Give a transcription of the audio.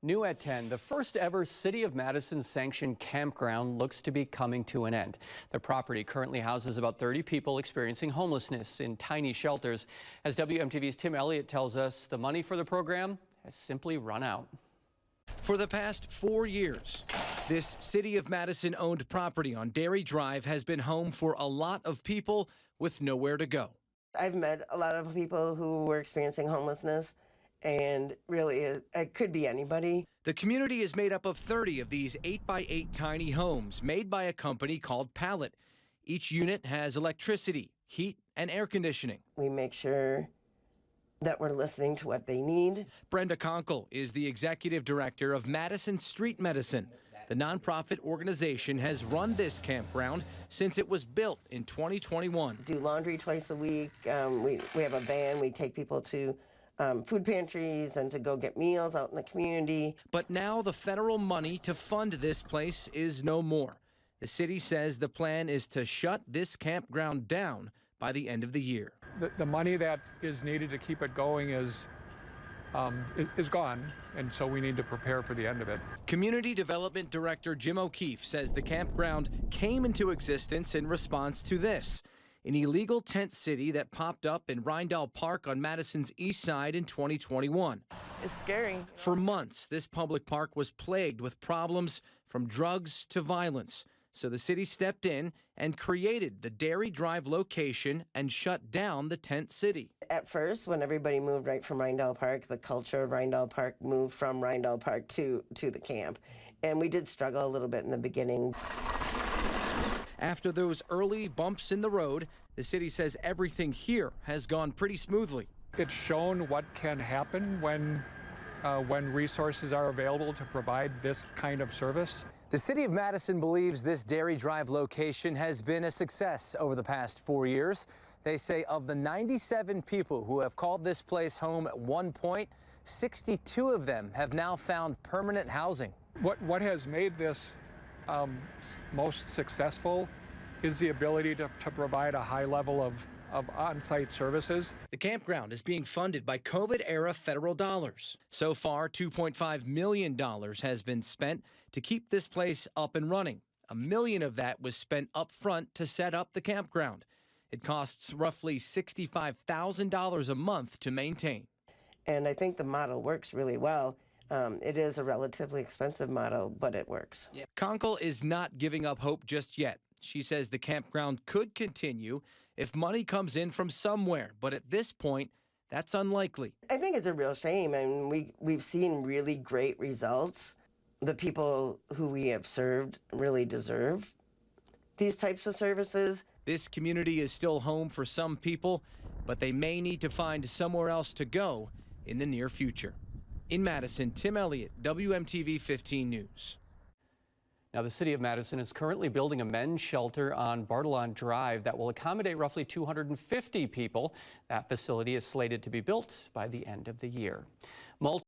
New at 10, the first ever City of Madison sanctioned campground looks to be coming to an end. The property currently houses about 30 people experiencing homelessness in tiny shelters. As WMTV's Tim Elliott tells us, the money for the program has simply run out. For the past 4 years, this City of Madison owned property on Dairy Drive has been home for a lot of people with nowhere to go. I've met a lot of people who were experiencing homelessness, and really it could be anybody. The community is made up of 30 of these 8x8 tiny homes made by a company called Pallet. Each unit has electricity, heat, and air conditioning. We make sure that we're listening to what they need. Brenda Conkle is the executive director of Madison Street Medicine. The nonprofit organization has run this campground since it was built in 2021. Do laundry twice a week. We have a van. We take people to food pantries and to go get meals out in the community. But now the federal money to fund this place is no more. The city says the plan is to shut this campground down by the end of the year. The money that is needed to keep it going is gone, and so we need to prepare for the end of it. Community Development Director Jim O'Keefe says the campground came into existence in response to this, an illegal tent city that popped up in Rindell Park on Madison's east side in 2021. It's scary. For months, this public park was plagued with problems from drugs to violence. So the city stepped in and created the Dairy Drive location and shut down the tent city. At first, when everybody moved right from Rindell Park, the culture of Rindell Park moved from Rindell Park to the camp. And we did struggle a little bit in the beginning. After those early bumps in the road, the city says everything here has gone pretty smoothly. It's shown what can happen when resources are available to provide this kind of service. The City of Madison believes this Dairy Drive location has been a success over the past 4 years. They say of the 97 people who have called this place home at one point, 62 of them have now found permanent housing. What has made this most successful is the ability to provide a high level of on-site services. The campground is being funded by COVID-era federal dollars. So far, $2.5 million has been spent to keep this place up and running. $1 million of that was spent up front to set up the campground. It costs roughly $65,000 a month to maintain. And I think the model works really well. It is a relatively expensive model, but it works. Conkle is not giving up hope just yet. She says the campground could continue if money comes in from somewhere, but at this point, that's unlikely. I think it's a real shame, and we've seen really great results. The people who we have served really deserve these types of services. This community is still home for some people, but they may need to find somewhere else to go in the near future. In Madison, Tim Elliott, WMTV 15 News. Now, the City of Madison is currently building a men's shelter on Bartolon Drive that will accommodate roughly 250 people. That facility is slated to be built by the end of the year.